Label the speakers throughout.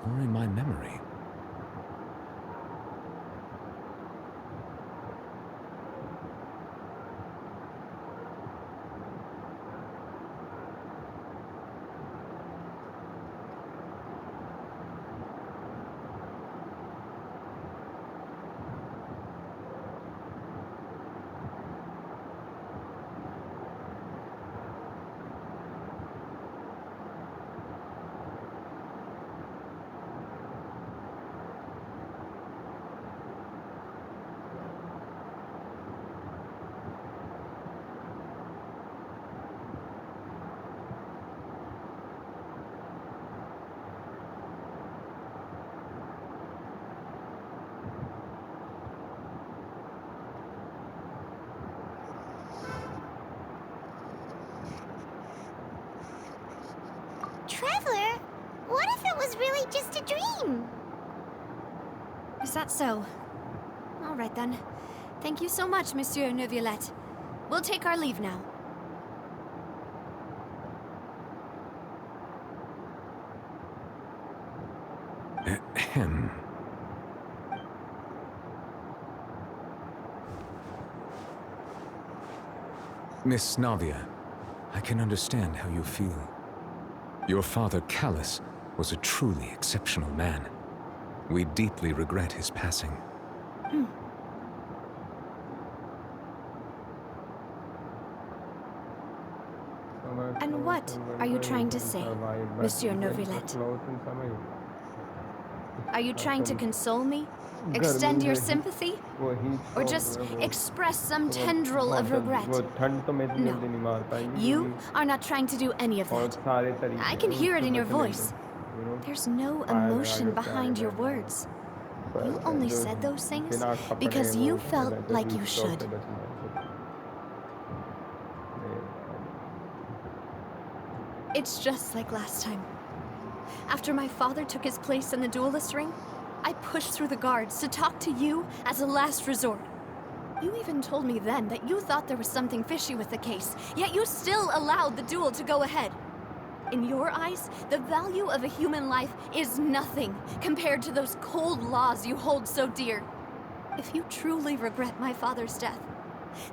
Speaker 1: or in my memory.
Speaker 2: Traveler, what if it was really just a dream?
Speaker 3: Is that so? All right then. Thank you so much, Monsieur Neuvillette. We'll take our leave now.
Speaker 1: Ahem. Miss Navia, I can understand how you feel. Your father, Callus, was a truly exceptional man. We deeply regret his passing.
Speaker 3: And what are you trying to say, Monsieur Neuvillette? Are you trying to console me? Extend your sympathy? Or just express some tendril of regret? No, you are not trying to do any of that. I can hear it in your voice. There's no emotion behind your words. You only said those things because you felt like you should. It's just like last time. After my father took his place in the duelist ring, I pushed through the guards to talk to you as a last resort. You even told me then that you thought there was something fishy with the case, yet you still allowed the duel to go ahead. In your eyes, the value of a human life is nothing compared to those cold laws you hold so dear. If you truly regret my father's death,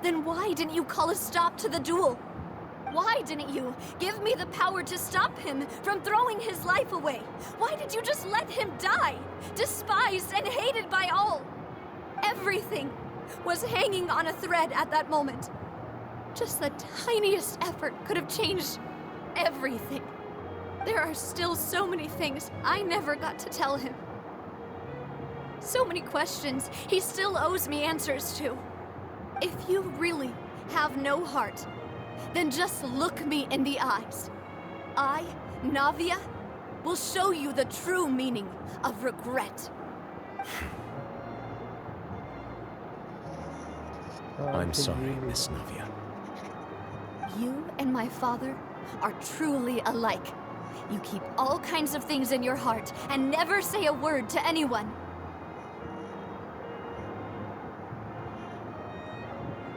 Speaker 3: then why didn't you call a stop to the duel? Why didn't you give me the power to stop him from throwing his life away? Why did you just let him die, despised and hated by all? Everything was hanging on a thread at that moment. Just the tiniest effort could have changed everything. There are still so many things I never got to tell him. So many questions he still owes me answers to. If you really have no heart, then just look me in the eyes. I, Navia, will show you the true meaning of regret.
Speaker 1: I'm sorry, Miss Navia.
Speaker 3: You and my father are truly alike. You keep all kinds of things in your heart and never say a word to anyone.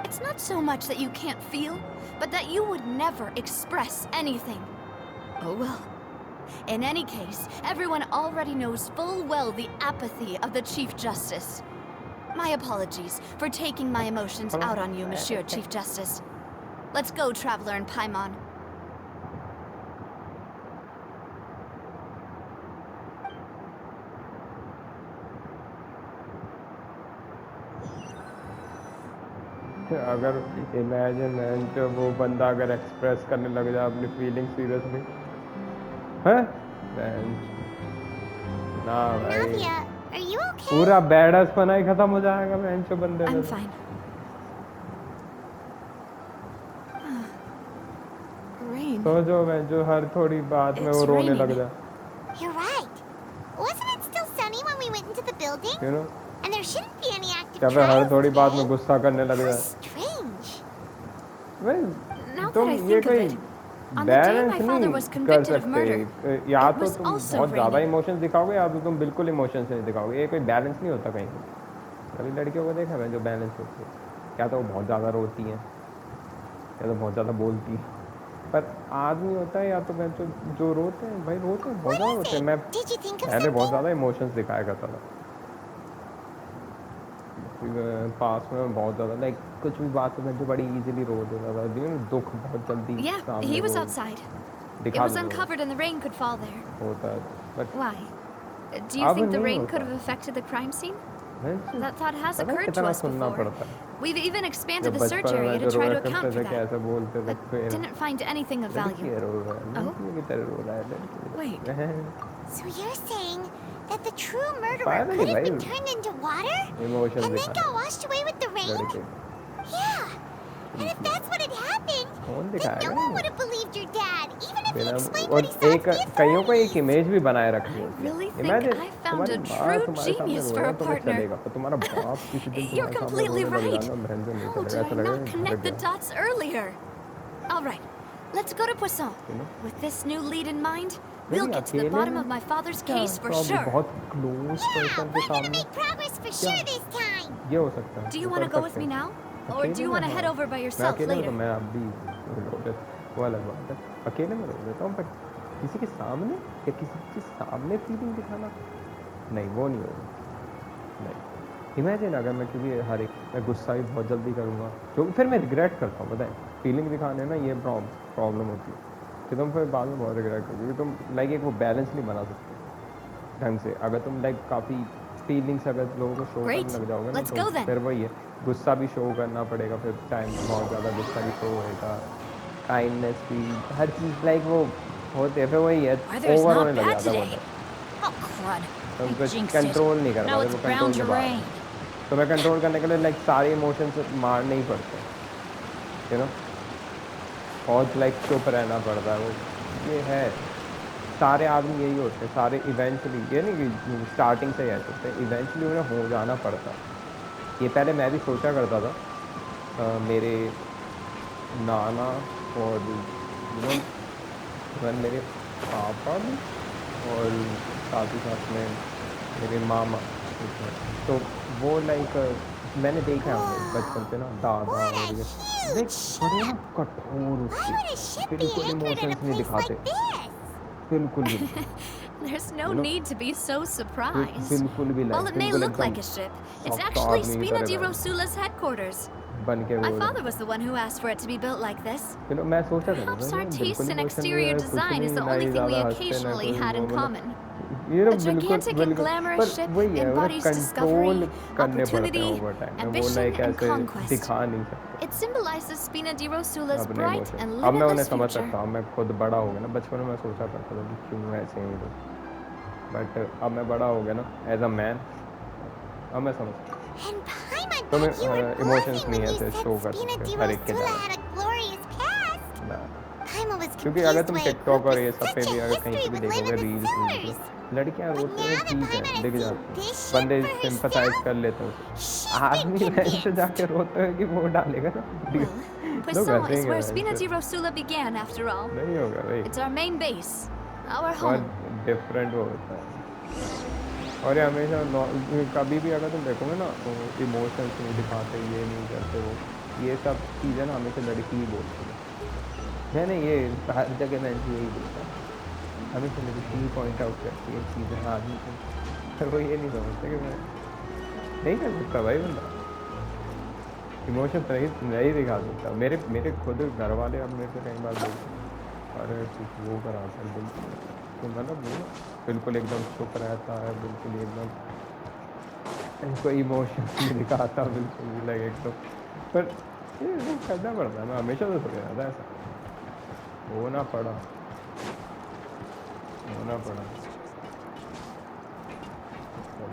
Speaker 3: It's not so much that you can't feel, but that you would never express anything. Oh well. In any case, everyone already knows full well the apathy of the Chief Justice. My apologies for taking my emotions out on you, Monsieur Chief Justice. Let's go, Traveler and Paimon.
Speaker 4: अगर imagine man तो वो बंदा अगर express करने लग जाए अपनी feeling seriously हैं ना भाई
Speaker 2: Navia, are you okay?
Speaker 4: पूरा बैडस पना ही खत्म हो जाएगा मैन जो बंदे
Speaker 3: I'm fine. Rain.
Speaker 4: तो जो मैं जो हर थोड़ी बात में वो
Speaker 3: It's
Speaker 4: रोने लग
Speaker 3: raining.
Speaker 4: जाए
Speaker 2: You're right. Wasn't it still sunny when we went into the building?
Speaker 4: you know
Speaker 2: And there shouldn't be any active
Speaker 4: क्या फिर हर
Speaker 2: trials
Speaker 4: थोड़ी बात में
Speaker 2: today.
Speaker 4: गुस्सा करने लग
Speaker 2: How
Speaker 4: जाए
Speaker 2: strange.
Speaker 4: भाई
Speaker 3: Now
Speaker 4: तुम
Speaker 3: that I
Speaker 4: ये
Speaker 3: think of
Speaker 4: कोई
Speaker 3: it, on the day
Speaker 4: balance
Speaker 3: my father was
Speaker 4: नहीं कर
Speaker 3: convicted of
Speaker 4: सकते
Speaker 3: murder,
Speaker 4: या
Speaker 3: it
Speaker 4: तो
Speaker 3: was
Speaker 4: तुम
Speaker 3: also
Speaker 4: बहुत ज़्यादा
Speaker 3: raining.
Speaker 4: इमोशंस दिखाओगे या तो तुम बिल्कुल इमोशंस नहीं दिखाओगे ये कोई बैलेंस नहीं होता कहीं पे कभी लड़कियों को देखा मैं जो बैलेंस होती है क्या तो वो बहुत ज़्यादा रोती हैं या तो बहुत ज़्यादा बोलती हैं पर आदमी होता है या तो मैं जो रोते हैं भाई, रोते हैं बहुत
Speaker 2: What
Speaker 4: ज़्यादा
Speaker 2: is
Speaker 4: रोते हैं।
Speaker 2: it?
Speaker 4: मैं
Speaker 2: Did you think of
Speaker 4: पहले बहुत
Speaker 2: something?
Speaker 4: ज़्यादा इमोशंस दिखाया करता था। पास में मैं बहुत ज़्यादा लाइक कुछ भी बात में जो बड़ी इजीली रो देता था, दुख बहुत जल्दी
Speaker 3: Yeah,
Speaker 4: सामने
Speaker 3: he was
Speaker 4: वो
Speaker 3: outside. It
Speaker 4: दिखा
Speaker 3: was
Speaker 4: देता
Speaker 3: uncovered and the rain could fall there.
Speaker 4: होता है। But
Speaker 3: Why? Do you
Speaker 4: अब
Speaker 3: think the
Speaker 4: नहीं
Speaker 3: rain
Speaker 4: होता।
Speaker 3: could have affected the crime scene?
Speaker 4: वैसे
Speaker 3: That thought has
Speaker 4: पता है
Speaker 3: occurred to
Speaker 4: कितना
Speaker 3: us
Speaker 4: सुनना
Speaker 3: before.
Speaker 4: पड़ता है।
Speaker 3: We've even expanded
Speaker 4: जब
Speaker 3: the search
Speaker 4: बचपन
Speaker 3: area
Speaker 4: में
Speaker 3: to
Speaker 4: जो
Speaker 3: try
Speaker 4: रोया
Speaker 3: to
Speaker 4: करते
Speaker 3: account for
Speaker 4: थे,
Speaker 3: that,
Speaker 4: कैसे बोलते थे
Speaker 3: but
Speaker 4: फिर
Speaker 3: didn't find anything of value.
Speaker 4: लड़की है रो रहा है,
Speaker 3: Oh?
Speaker 4: लड़की की तरह रो रहा है, लड़की की
Speaker 3: Wait.
Speaker 4: तरह।
Speaker 2: So you're saying that the true murderer
Speaker 4: पागल
Speaker 2: could
Speaker 4: है
Speaker 2: have
Speaker 4: भाई,
Speaker 2: been turned into water
Speaker 4: emotions
Speaker 2: and then
Speaker 4: दिखाना
Speaker 2: got washed away with the rain?
Speaker 4: लड़के
Speaker 2: Yeah. And if that's what had happened,
Speaker 4: कौन
Speaker 2: then no
Speaker 4: दिखाएगा
Speaker 2: one
Speaker 4: ये
Speaker 2: would have believed your dad, even if he
Speaker 4: बिना।
Speaker 2: explained
Speaker 4: और
Speaker 2: what he saw
Speaker 4: एक
Speaker 2: to the
Speaker 4: कईयों को एक
Speaker 2: authorities.
Speaker 4: इमेज भी बनाए रखी
Speaker 3: I
Speaker 4: होती
Speaker 3: really
Speaker 4: है।
Speaker 3: think
Speaker 4: इमेजिन
Speaker 3: I found
Speaker 4: तुम्हारी
Speaker 3: a
Speaker 4: माँ
Speaker 3: true
Speaker 4: तुम्हारे सामने
Speaker 3: genius
Speaker 4: रो
Speaker 3: for
Speaker 4: रहा
Speaker 3: a
Speaker 4: है, तुम्हें
Speaker 3: partner.
Speaker 4: चलेगा, पर तुम्हारा बाप किसी दिन
Speaker 3: You're
Speaker 4: तुम्हारे सामने
Speaker 3: completely
Speaker 4: रोने लग
Speaker 3: right.
Speaker 4: जाना, बहन से नहीं
Speaker 3: How
Speaker 4: चलेगा,
Speaker 3: did
Speaker 4: ऐसा
Speaker 3: I
Speaker 4: लगेगा
Speaker 3: not
Speaker 4: कि घर
Speaker 3: connect the
Speaker 4: गया।
Speaker 3: dots earlier? All right, let's go to Poisson.
Speaker 4: You know?
Speaker 3: With this new lead in mind,
Speaker 4: नहीं
Speaker 3: we'll get to the
Speaker 4: अकेले
Speaker 3: bottom
Speaker 4: में
Speaker 3: of my father's
Speaker 4: क्या
Speaker 3: case for
Speaker 4: प्रॉब्लम,
Speaker 3: sure.
Speaker 4: बहुत close
Speaker 2: Yeah,
Speaker 4: person के
Speaker 2: we're gonna
Speaker 4: सामने
Speaker 2: make progress for
Speaker 4: क्या
Speaker 2: sure this time.
Speaker 4: ये हो सकता है,
Speaker 3: Do you
Speaker 4: वो
Speaker 3: want
Speaker 4: कर
Speaker 3: to go with
Speaker 4: सकते
Speaker 3: me
Speaker 4: हैं।
Speaker 3: now? Or do
Speaker 4: अकेले
Speaker 3: you
Speaker 4: में
Speaker 3: want to
Speaker 4: हाँ,
Speaker 3: head over by
Speaker 4: मैं
Speaker 3: yourself
Speaker 4: अकेले में तो
Speaker 3: later?
Speaker 4: मैं अब भी वो अलग बात है, अकेले में रो देता हूँ, बट किसी के सामने या किसी के सामने फीलिंग दिखाना नहीं, वो नहीं होगा। नहीं इमेजिन अगर मैं, क्योंकि हर एक मैं गुस्सा भी बहुत जल्दी करूँगा, क्योंकि फिर मैं रिग्रेट करता हूँ, बताएं फीलिंग दिखाने में ये प्रॉब्लम होती है कि तुम फिर बाद में बहुत रिग्रेट करोगे, क्योंकि तुम लाइक एक वो बैलेंस नहीं बना सकते ढंग से। अगर तुम लाइक काफ़ी फीलिंग्स अगर लोगों को शो
Speaker 3: Great.
Speaker 4: करने लग जाओगे ना,
Speaker 3: Let's
Speaker 4: तो
Speaker 3: go then.
Speaker 4: फिर वही है, गुस्सा भी शो करना पड़ेगा, फिर टाइम बहुत ज़्यादा गुस्सा भी शो होएगा, काइंडनेस भी, हर चीज़ लाइक वो होते हैं, फिर वही है,
Speaker 5: Weather's
Speaker 4: ओवर
Speaker 5: not
Speaker 4: होने लग
Speaker 5: bad
Speaker 4: जाता है
Speaker 5: today.
Speaker 4: बहुत।
Speaker 5: Oh, crud.
Speaker 4: तुम
Speaker 5: I
Speaker 4: कुछ
Speaker 5: jinxed it.
Speaker 4: कंट्रोल नहीं कर
Speaker 5: Now
Speaker 4: पाते,
Speaker 5: it's
Speaker 4: वो
Speaker 5: bound
Speaker 4: कंट्रोल
Speaker 5: to
Speaker 4: के बाहर
Speaker 5: rain.
Speaker 4: है। तुम्हें कंट्रोल करने के लिए लाइक सारे इमोशंस मारने ही पड़ते हैं, यू नो, और लाइक चुप रहना पड़ता है, वो ये है। सारे आदमी यही होते हैं, सारे इवेंचुअली, ये नहीं कि स्टार्टिंग से ही ऐसे होते हैं, इवेंचुअली उन्हें हो जाना पड़ता है। ये पहले मैं भी सोचा करता था, मेरे नाना और यू नो मेरे पापा भी, और साथ ही साथ में मेरे मामा, तो वो लाइक मैंने देखा है उन्हें बचपन से ना, दादा
Speaker 2: What a
Speaker 4: और ये
Speaker 2: huge
Speaker 4: बड़े ना
Speaker 2: ship!
Speaker 4: कठोर
Speaker 2: Why would a
Speaker 4: उसके,
Speaker 2: ship be
Speaker 4: बिल्कुल
Speaker 2: anchored in a
Speaker 4: इमोशंस नहीं
Speaker 2: place
Speaker 4: दिखाते,
Speaker 2: like this?
Speaker 4: बिल्कुल भी
Speaker 3: There's no
Speaker 4: You know,
Speaker 3: need to be so surprised.
Speaker 4: बिल्कुल भी
Speaker 3: While
Speaker 4: लाइक
Speaker 3: it may
Speaker 4: बिल्कुल
Speaker 3: look
Speaker 4: एकदम
Speaker 3: like a ship, it's
Speaker 4: सख्त
Speaker 3: actually
Speaker 4: आदमी की
Speaker 3: Spina di
Speaker 4: तरह
Speaker 3: Rosula's headquarters.
Speaker 4: बन के
Speaker 3: My
Speaker 4: वो
Speaker 3: father was the one who asked for it to be built like this.
Speaker 4: You know, मैं सोचा था
Speaker 3: Perhaps our
Speaker 4: बिल्कुल
Speaker 3: taste in
Speaker 4: इमोशन नहीं
Speaker 3: exterior
Speaker 4: है, कुछ
Speaker 3: design is
Speaker 4: नहीं,
Speaker 3: the
Speaker 4: ना
Speaker 3: only
Speaker 4: ही
Speaker 3: thing we
Speaker 4: ज़्यादा हंसते ना
Speaker 3: occasionally
Speaker 4: कोई
Speaker 3: had in
Speaker 4: वो,
Speaker 3: common.
Speaker 4: ये ना
Speaker 3: A
Speaker 4: बिल्कुल
Speaker 3: gigantic and
Speaker 4: बिल्कुल,
Speaker 3: glamorous
Speaker 4: पर
Speaker 3: ship
Speaker 4: वही है, उन्हें
Speaker 3: embodies
Speaker 4: कंट्रोल
Speaker 3: discovery,
Speaker 4: करने पड़ते हैं
Speaker 3: opportunity,
Speaker 4: ओवर टाइम में, वो
Speaker 3: ambition,
Speaker 4: लाइक
Speaker 3: and
Speaker 4: ऐसे
Speaker 3: conquest.
Speaker 4: दिखा नहीं सकते
Speaker 3: It symbolizes Spina di Rosula's
Speaker 4: अपने
Speaker 3: bright
Speaker 4: इमोशन।
Speaker 3: and
Speaker 4: अब मैं उन्हें
Speaker 3: limitless
Speaker 4: समझ
Speaker 3: future.
Speaker 4: सकता हूँ, मैं खुद बड़ा हो गया ना, बचपन में मैं सोचा करता था कि क्यों ऐसे हैं ये लोग, बट अब मैं बड़ा हो गया ना एज अ मैन, अब मैं समझ सकता
Speaker 2: And Paimon
Speaker 4: तो मैं
Speaker 2: bet you were
Speaker 4: emotions
Speaker 2: bluffing
Speaker 4: नहीं
Speaker 2: when you
Speaker 4: ऐसे
Speaker 2: said
Speaker 4: शो कर
Speaker 2: Spina
Speaker 4: सकते
Speaker 2: di
Speaker 4: हर एक के
Speaker 2: Rosula
Speaker 4: जाने
Speaker 2: had a glorious past.
Speaker 4: ना,
Speaker 2: Paimon was
Speaker 4: क्योंकि अगर
Speaker 2: confused
Speaker 4: तुम
Speaker 2: why a
Speaker 4: टिकटॉक
Speaker 2: group
Speaker 4: और ये
Speaker 2: with
Speaker 4: सब पे
Speaker 2: such
Speaker 4: भी
Speaker 2: a
Speaker 4: अगर कहीं
Speaker 2: history
Speaker 4: पे भी
Speaker 2: would live
Speaker 4: देखोगे
Speaker 2: in the
Speaker 4: रील्स
Speaker 2: sewers.
Speaker 4: लड़कियां
Speaker 2: But
Speaker 4: रोती
Speaker 2: now
Speaker 4: हैं,
Speaker 2: that
Speaker 4: ठीक है,
Speaker 2: Paimon has
Speaker 4: दिख
Speaker 2: seen
Speaker 4: जाती हैं,
Speaker 2: this ship
Speaker 4: बंदे
Speaker 2: for
Speaker 4: सिंपथाइज
Speaker 2: herself,
Speaker 4: कर लेते हैं उसे,
Speaker 2: she's been
Speaker 4: आदमी वैसे
Speaker 2: convinced.
Speaker 4: जाके रोते हैं कि वो डालेगा ना वीडियो,
Speaker 3: Well,
Speaker 4: लोग
Speaker 3: Poisson is
Speaker 4: हंसेंगे
Speaker 3: where Spina
Speaker 4: वैसे,
Speaker 3: di Rosula began, after all.
Speaker 4: नहीं होगा भाई,
Speaker 3: It's our main base, our
Speaker 4: बहुत
Speaker 3: home.
Speaker 4: डिफरेंट वो होता है। और ये हमेशा कभी भी अगर तुम देखोगे ना, तो इमोशंस नहीं दिखाते, ये नहीं करते, वो ये सब चीज़ें ना हमेशा लड़की ही बोलती है। मैंने ये हर जगह मैं यही देखा, हमेशा लड़की ही पॉइंट आउट करती है चीज़ें आदमी को, पर वो ये नहीं समझते कि मैं नहीं कर सकता भाई, बंदा इमोशंस नहीं दिखा सकता। मेरे खुद घर वाले अब मेरे से कई बार बोलते हैं, अरे कुछ वो करा कर बिल्कुल, तो मतलब वो बिल्कुल एकदम चुप रहता है, बिल्कुल एकदम कोई इमोशन नहीं दिखाता, बिल्कुल भी लगे एकदम, पर ये करना पड़ता है, मैं हमेशा तो सोच रहा था ऐसा होना पड़ा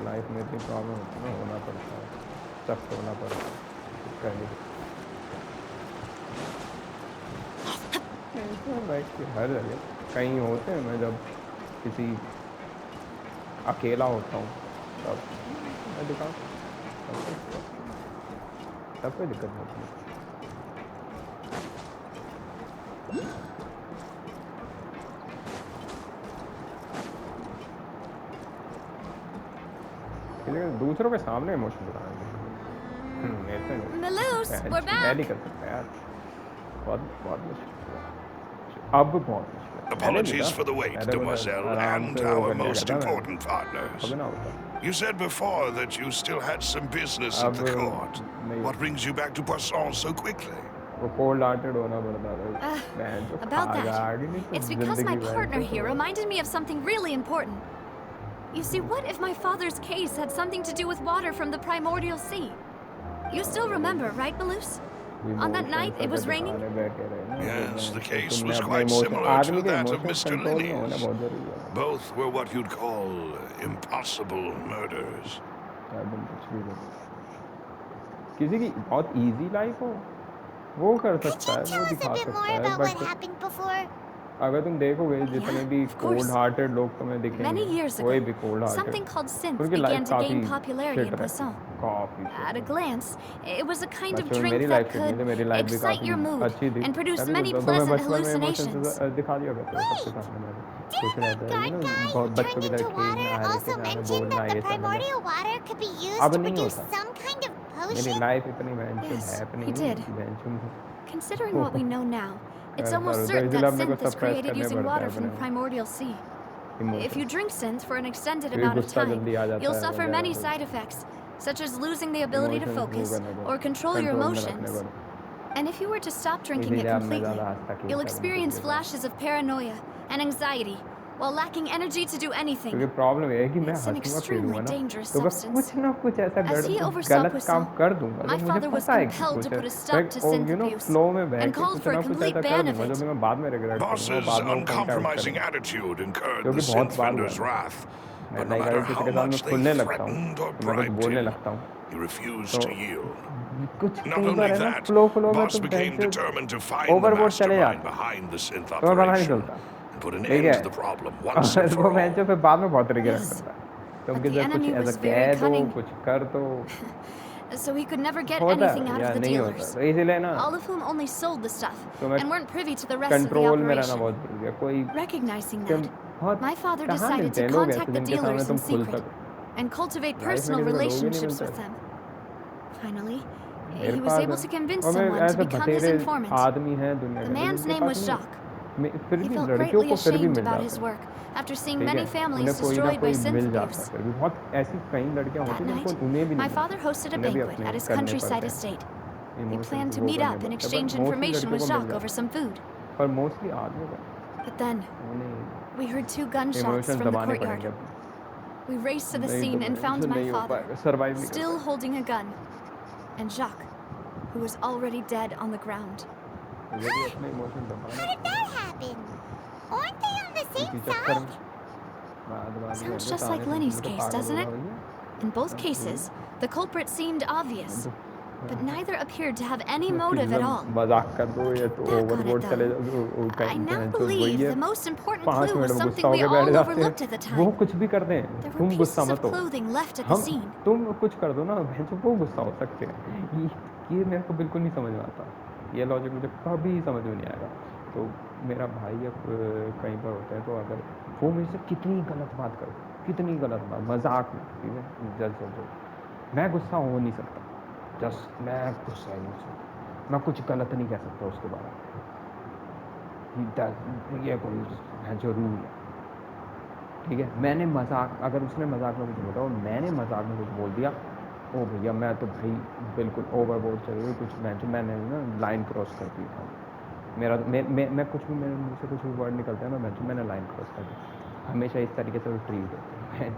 Speaker 4: लाइफ में इतनी प्रॉब्लम होती है ना, होना पड़ता है, सख्त होना पड़ता है पहले लाइक हर जगह कहीं होते हैं। मैं जब किसी अकेला होता हूँ तब मैं दिखाऊँ, तब कोई दिक्कत नहीं होती। लेकिन दूसरों के सामने इमोशन दिखाना मेरे से नहीं,
Speaker 3: Melus, we're
Speaker 4: मैं
Speaker 3: back.
Speaker 4: नहीं कर सकता यार, बहुत बहुत मुश्किल। अब बहुत मुश्किल है, पहले नहीं
Speaker 5: Apologies
Speaker 4: था,
Speaker 5: for the wait,
Speaker 4: पहले बड़ा
Speaker 5: demoiselle,
Speaker 4: आराम
Speaker 5: and
Speaker 4: से वो
Speaker 5: our
Speaker 4: कर लिया
Speaker 5: most
Speaker 4: करता मैं,
Speaker 5: important partners.
Speaker 4: कभी ना होता।
Speaker 5: You said before that you still had some business at
Speaker 4: अब
Speaker 5: the court.
Speaker 4: नहीं
Speaker 5: What brings you back to Poisson so quickly?
Speaker 4: वो कोल्ड हार्टेड होना पड़ता था,
Speaker 3: Uh,
Speaker 4: बहन जो
Speaker 3: about
Speaker 4: खागा
Speaker 3: that,
Speaker 4: आगे नहीं तो
Speaker 3: it's because my
Speaker 4: जिंदगी
Speaker 3: partner
Speaker 4: बहन
Speaker 3: here
Speaker 4: तो
Speaker 3: reminded me of something really important. You see, what if my father's case had something to do with water from the primordial sea? You still remember, right, Malus? On that night, it was raining.
Speaker 5: Yes, the case
Speaker 4: तुमने
Speaker 5: was
Speaker 4: अपने
Speaker 5: quite
Speaker 4: emotion
Speaker 5: similar
Speaker 4: आदमी
Speaker 5: to
Speaker 4: के
Speaker 5: that of
Speaker 4: emotions
Speaker 5: Mr.
Speaker 4: Control में होना
Speaker 5: Linney's.
Speaker 4: बहुत जरूरी है।
Speaker 5: Both were what you'd call impossible murders.
Speaker 4: आदम कुछ भी नहीं, किसी की बहुत इजी लाइफ हो वो कर
Speaker 2: Could
Speaker 4: सकता
Speaker 2: you
Speaker 4: है, वो
Speaker 2: tell us a
Speaker 4: दिखा
Speaker 2: bit more
Speaker 4: सकता है,
Speaker 2: about what
Speaker 4: but
Speaker 2: happened before?
Speaker 4: अगर तुम देखोगे जितने
Speaker 3: Yeah,
Speaker 4: भी
Speaker 3: of
Speaker 4: कोल्ड
Speaker 3: course.
Speaker 4: हार्टेड लोग तुम्हें
Speaker 3: Many
Speaker 4: दिखेंगे,
Speaker 3: years
Speaker 4: कोई
Speaker 3: ago,
Speaker 4: भी cold
Speaker 3: something
Speaker 4: hearted
Speaker 3: called synth
Speaker 4: उनकी
Speaker 3: began
Speaker 4: लाइफ
Speaker 3: to
Speaker 4: काफी
Speaker 3: gain popularity
Speaker 4: शिट
Speaker 3: in
Speaker 4: रहती
Speaker 3: Poisson.
Speaker 4: है, काफी शिट
Speaker 3: At a
Speaker 4: रहती
Speaker 3: glance, it was a
Speaker 4: है।
Speaker 3: kind of
Speaker 4: बचपन में
Speaker 3: drink
Speaker 4: मेरी
Speaker 3: that
Speaker 4: लाइफ शिट नहीं
Speaker 3: could
Speaker 4: थी, मेरी लाइफ भी
Speaker 3: excite
Speaker 4: काफी
Speaker 3: your mood
Speaker 4: अच्छी थी,
Speaker 3: and produce
Speaker 4: तभी
Speaker 3: many
Speaker 4: बोलता हूँ, तो मैं
Speaker 3: pleasant
Speaker 4: बचपन में
Speaker 3: hallucinations.
Speaker 4: इमोशंस दिखा दिया करते हो सबके
Speaker 2: Wait,
Speaker 4: सामने में, खुश
Speaker 2: didn't
Speaker 4: रहता
Speaker 2: that
Speaker 4: है,
Speaker 2: guard guy
Speaker 4: बहुत
Speaker 2: who
Speaker 4: बच्चों
Speaker 2: turned
Speaker 4: की तरह
Speaker 2: into
Speaker 4: खेलना,
Speaker 2: water
Speaker 4: हर एक के
Speaker 2: also
Speaker 4: सामने
Speaker 2: mention
Speaker 4: बोलना,
Speaker 2: that the
Speaker 4: ये सब मतलब
Speaker 2: primordial water could be used
Speaker 4: अब
Speaker 2: to
Speaker 4: नहीं
Speaker 2: produce
Speaker 4: होता।
Speaker 2: some kind of
Speaker 4: मेरी
Speaker 2: potion?
Speaker 4: लाइफ इतनी वेंचुर
Speaker 3: Yes,
Speaker 4: है
Speaker 3: he
Speaker 4: नहीं
Speaker 3: did.
Speaker 4: कि वेंचुर
Speaker 3: Considering what we know now, it's
Speaker 4: करता
Speaker 3: almost
Speaker 4: रहता,
Speaker 3: certain
Speaker 4: इसलिए
Speaker 3: that
Speaker 4: अपने को
Speaker 3: synth is
Speaker 4: सप्रेस
Speaker 3: created
Speaker 4: करने
Speaker 3: using
Speaker 4: पड़ता है
Speaker 3: water from
Speaker 4: अपने
Speaker 3: the primordial sea. If you
Speaker 4: emotions,
Speaker 3: drink synth for an extended
Speaker 4: क्योंकि
Speaker 3: amount of
Speaker 4: गुस्सा
Speaker 3: time,
Speaker 4: जल्दी आ जाता
Speaker 3: you'll
Speaker 4: है
Speaker 3: suffer
Speaker 4: वगैरह,
Speaker 3: many
Speaker 4: तो
Speaker 3: side effects, such as losing the ability to
Speaker 4: emotions वो
Speaker 3: focus
Speaker 4: करने
Speaker 3: or
Speaker 4: पड़ते,
Speaker 3: control your
Speaker 4: कंट्रोल में रखने
Speaker 3: emotions.
Speaker 4: पड़ते,
Speaker 3: And if you were to stop drinking it
Speaker 4: इसीलिए अब मैं
Speaker 3: completely,
Speaker 4: ज़्यादा हंसता
Speaker 3: you'll
Speaker 4: खेलता भी नहीं
Speaker 3: experience
Speaker 4: किसी के साथ,
Speaker 3: flashes of paranoia and anxiety while lacking energy to do anything.
Speaker 4: क्योंकि प्रॉब्लम ये है कि मैं
Speaker 3: It's an
Speaker 4: हंसूंगा
Speaker 3: extremely
Speaker 4: खेलूंगा ना,
Speaker 3: dangerous
Speaker 4: तो मैं
Speaker 3: substance.
Speaker 4: कुछ ना कुछ ऐसा
Speaker 3: As he
Speaker 4: कुछ
Speaker 3: oversaw
Speaker 4: गलत काम
Speaker 3: Poisson,
Speaker 4: कर दूंगा,
Speaker 3: my
Speaker 4: तो मुझे
Speaker 3: father was
Speaker 4: पता है कि
Speaker 3: compelled
Speaker 4: कुछ
Speaker 3: to put a stop to synth abuse
Speaker 4: flow में बह
Speaker 3: and
Speaker 4: के
Speaker 3: called
Speaker 4: कुछ
Speaker 3: for a
Speaker 4: ना कुछ
Speaker 3: complete
Speaker 4: ऐसा कर
Speaker 3: ban of
Speaker 4: दूंगा जो
Speaker 3: it.
Speaker 4: कि मैं बाद में रिग्रेट करूंगा,
Speaker 5: Boss's
Speaker 4: बाद में वो पॉइंट आउट
Speaker 5: uncompromising
Speaker 4: करूंगा,
Speaker 5: attitude incurred
Speaker 4: जो
Speaker 5: the
Speaker 4: कि बहुत
Speaker 5: synth
Speaker 4: बार हुआ
Speaker 5: vendor's
Speaker 4: है।
Speaker 5: wrath,
Speaker 4: मैं
Speaker 5: but no
Speaker 4: लाइक
Speaker 5: matter
Speaker 4: अगर किसी
Speaker 5: how
Speaker 4: के सामने
Speaker 5: much they
Speaker 4: खुलने लगता हूँ
Speaker 5: threatened or
Speaker 4: तो मैं कुछ
Speaker 5: bribed
Speaker 4: बोलने
Speaker 5: him,
Speaker 4: लगता हूँ,
Speaker 5: he refused
Speaker 4: तो
Speaker 5: to yield.
Speaker 4: कुछ
Speaker 5: Not
Speaker 4: कई
Speaker 5: only
Speaker 4: बार है ना
Speaker 5: that,
Speaker 4: फ्लो में
Speaker 5: Boss
Speaker 4: तुम
Speaker 5: became
Speaker 4: tension
Speaker 5: determined to find the
Speaker 4: overboard चले
Speaker 5: mastermind
Speaker 4: जाते,
Speaker 5: behind the synth
Speaker 4: तुम्हें पता नहीं
Speaker 5: operation
Speaker 4: चलता,
Speaker 5: and put an
Speaker 4: ठीक
Speaker 5: end
Speaker 4: है,
Speaker 5: to the problem once
Speaker 4: और
Speaker 5: and
Speaker 4: वो
Speaker 5: for
Speaker 4: बेंचो
Speaker 5: all.
Speaker 4: पे बाद में बहुत रिग्रेट
Speaker 3: Yes,
Speaker 4: करता है, तुम
Speaker 3: but
Speaker 4: किसी
Speaker 3: the
Speaker 4: से कुछ
Speaker 3: enemy
Speaker 4: ऐसा
Speaker 3: was very
Speaker 4: कह दो,
Speaker 3: cunning,
Speaker 4: कुछ कर दो,
Speaker 3: so he could never get
Speaker 4: होता
Speaker 3: anything
Speaker 4: है
Speaker 3: out
Speaker 4: या
Speaker 3: of the
Speaker 4: नहीं होता,
Speaker 3: dealers,
Speaker 4: तो इसीलिए ना
Speaker 3: all of whom only sold the stuff
Speaker 4: तुम्हें
Speaker 3: and weren't privy to the rest of the
Speaker 4: control में रहना
Speaker 3: operation.
Speaker 4: बहुत जरूरी है, कोई
Speaker 3: Recognizing
Speaker 4: तुम
Speaker 3: that,
Speaker 4: बहुत
Speaker 3: my father
Speaker 4: कहाँ
Speaker 3: decided
Speaker 4: मिलते
Speaker 3: to
Speaker 4: हैं लोग ऐसे
Speaker 3: contact the
Speaker 4: जिनके सामने
Speaker 3: dealers
Speaker 4: तुम
Speaker 3: in
Speaker 4: खुल
Speaker 3: secret
Speaker 4: सको,
Speaker 3: and cultivate
Speaker 4: लाइफ में
Speaker 3: personal
Speaker 4: किसी को लोग ही नहीं
Speaker 3: relationships
Speaker 4: मिलते,
Speaker 3: with them. Finally,
Speaker 4: मेरे
Speaker 3: he was
Speaker 4: पास
Speaker 3: able
Speaker 4: है,
Speaker 3: to convince
Speaker 4: और मैं
Speaker 3: someone to
Speaker 4: ऐसे
Speaker 3: become his
Speaker 4: बतेरे
Speaker 3: informant.
Speaker 4: आदमी हैं दुनिया
Speaker 3: The
Speaker 4: के अंदर
Speaker 3: man's
Speaker 4: जिनके
Speaker 3: name
Speaker 4: पास
Speaker 3: was
Speaker 4: नहीं,
Speaker 3: Jacques.
Speaker 4: फिर
Speaker 3: He
Speaker 4: भी
Speaker 3: felt
Speaker 4: लड़कियों
Speaker 3: greatly
Speaker 4: को फिर भी
Speaker 3: ashamed
Speaker 4: मिल
Speaker 3: about
Speaker 4: जाते
Speaker 3: his
Speaker 4: हैं,
Speaker 3: work after seeing
Speaker 4: ठीक है,
Speaker 3: many families
Speaker 4: उन्हें कोई ना
Speaker 3: destroyed by
Speaker 4: कोई
Speaker 3: synth
Speaker 4: मिल जाता है,
Speaker 3: abuse.
Speaker 4: फिर भी बहुत ऐसी कई लड़कियां
Speaker 3: That
Speaker 4: होती हैं
Speaker 3: night,
Speaker 4: जिनको उन्हें भी
Speaker 3: my
Speaker 4: नहीं
Speaker 3: father
Speaker 4: मिलता,
Speaker 3: hosted a
Speaker 4: उन्हें भी
Speaker 3: banquet
Speaker 4: अपने
Speaker 3: at his
Speaker 4: करने
Speaker 3: countryside
Speaker 4: पड़ते हैं,
Speaker 3: estate. We
Speaker 4: emotions
Speaker 3: planned to
Speaker 4: वो
Speaker 3: meet
Speaker 4: करने
Speaker 3: up and
Speaker 4: पड़ते हैं,
Speaker 3: exchange
Speaker 4: पर मोस्टली
Speaker 3: information
Speaker 4: लड़कियों
Speaker 3: with
Speaker 4: को मिल
Speaker 3: Jacques over
Speaker 4: जाता
Speaker 3: some
Speaker 4: है,
Speaker 3: food.
Speaker 4: पर मोस्टली आदमियों को
Speaker 3: But then,
Speaker 4: उन्हें
Speaker 3: we heard 2 gunshots
Speaker 4: emotions
Speaker 3: from the
Speaker 4: दबाने
Speaker 3: courtyard.
Speaker 4: पड़ेंगे,
Speaker 3: We raced to the
Speaker 4: नहीं तो
Speaker 3: scene and found
Speaker 4: मैं
Speaker 3: my
Speaker 4: नहीं हो
Speaker 3: father,
Speaker 4: पाएगा, सर्वाइव नहीं कर
Speaker 3: still
Speaker 4: पाएगा,
Speaker 3: holding a gun, and Jacques, who was already dead on the ground.
Speaker 4: मुझे भी अपने इमोशन दबाने
Speaker 2: How did that happen? Aren't they on the
Speaker 4: इसी
Speaker 2: same
Speaker 4: चक्कर में
Speaker 2: side?
Speaker 4: बाद में
Speaker 3: Sounds
Speaker 4: लड़के
Speaker 3: just
Speaker 4: ताने
Speaker 3: like
Speaker 4: सुन
Speaker 3: Lenny's
Speaker 4: के तो
Speaker 3: case,
Speaker 4: पागल
Speaker 3: doesn't
Speaker 4: होगा
Speaker 3: it?
Speaker 4: भैया,
Speaker 3: In both
Speaker 4: अब
Speaker 3: cases, the culprit seemed obvious, but neither appeared to have any
Speaker 4: किसी
Speaker 3: motive
Speaker 4: से
Speaker 3: at all.
Speaker 4: मजाक कर दो या तो
Speaker 3: Back on it,
Speaker 4: ओवरबोर्ड चले
Speaker 3: though,
Speaker 4: जाओ,
Speaker 3: I now
Speaker 4: वही
Speaker 3: believe
Speaker 4: है,
Speaker 3: the most important
Speaker 4: 5
Speaker 3: clue
Speaker 4: minute
Speaker 3: was
Speaker 4: में गुस्सा
Speaker 3: something we
Speaker 4: होके बैठ
Speaker 3: all
Speaker 4: जाते
Speaker 3: overlooked at the
Speaker 4: हैं, वो
Speaker 3: time.
Speaker 4: कुछ भी करते हैं,
Speaker 3: There were
Speaker 4: तुम गुस्सा
Speaker 3: pieces
Speaker 4: मत
Speaker 3: of
Speaker 4: हो,
Speaker 3: clothing left at the
Speaker 4: हम
Speaker 3: scene.
Speaker 4: तुम कुछ कर दो ना भैंसो वो गुस्सा हो सकते हैं, ये मेरे को बिल्कुल नहीं समझ में आता, ये लॉजिक मुझे कभी समझ में नहीं आएगा, तो मेरा भाई अब कहीं पर होता है, तो अगर वो मुझसे कितनी गलत बात करो, कितनी गलत बात मजाक में, ठीक है, जस्ट मैं गुस्सा हो नहीं सकता, जस्ट मैं गुस्सा ही नहीं हो सकता, मैं कुछ गलत नहीं कह सकता उसके बारे में, ये कोई है जो रूल है, ठीक है, मैंने मजाक अगर उसने मजाक में कुछ बोला और मैंने मजाक में कुछ बोल दिया, ओ भैया मैं तो भाई बिल्कुल ओवरबोर्ड चल रही कुछ, मैंने ना लाइन क्रॉस कर दी था, मेरा मैं कुछ भी मेरे मुँह से कुछ भी वर्ड निकलता है ना मैंने लाइन क्रॉस कर दी, हमेशा इस तरीके से वो ट्रीट होते हैं,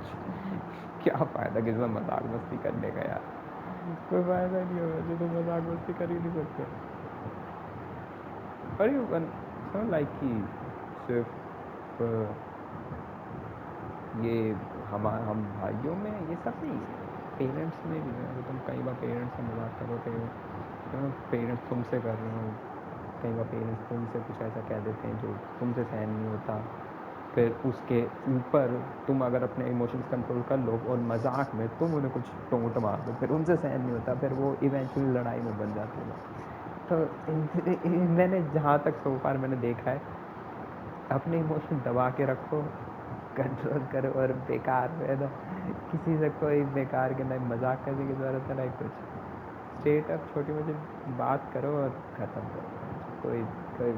Speaker 4: क्या फ़ायदा किसी में मजाक मस्ती करने का यार, कोई फ़ायदा नहीं होगा जो तो मजाक मस्ती कर ही नहीं सकते, और ये लाइक कि सिर्फ ये हम भाइयों में ये सब नहीं है, पेरेंट्स में भी है, तुम कई बार पेरेंट्स से मजाक करो, कई पेरेंट्स तुमसे कर रहे हो, कई बार पेरेंट्स तुमसे कुछ ऐसा कह देते हैं जो तुमसे सहन नहीं होता, फिर उसके ऊपर तुम अगर अपने इमोशंस कंट्रोल कर लो और मजाक में तुम उन्हें कुछ टोंट मार दो, फिर उनसे सहन नहीं होता, फिर वो इवेंचुअली लड़ाई में बन जाती है, तो मैंने जहाँ तक सो फार मैंने देखा है, अपने इमोशन दबा के रखो, कंट्रोल करो, और बेकार में ना किसी से कोई बेकार के ना मजाक करने की ज़रूरत है ना कुछ, स्ट्रेट अप छोटी मोटी बात करो और ख़त्म करो, कोई कोई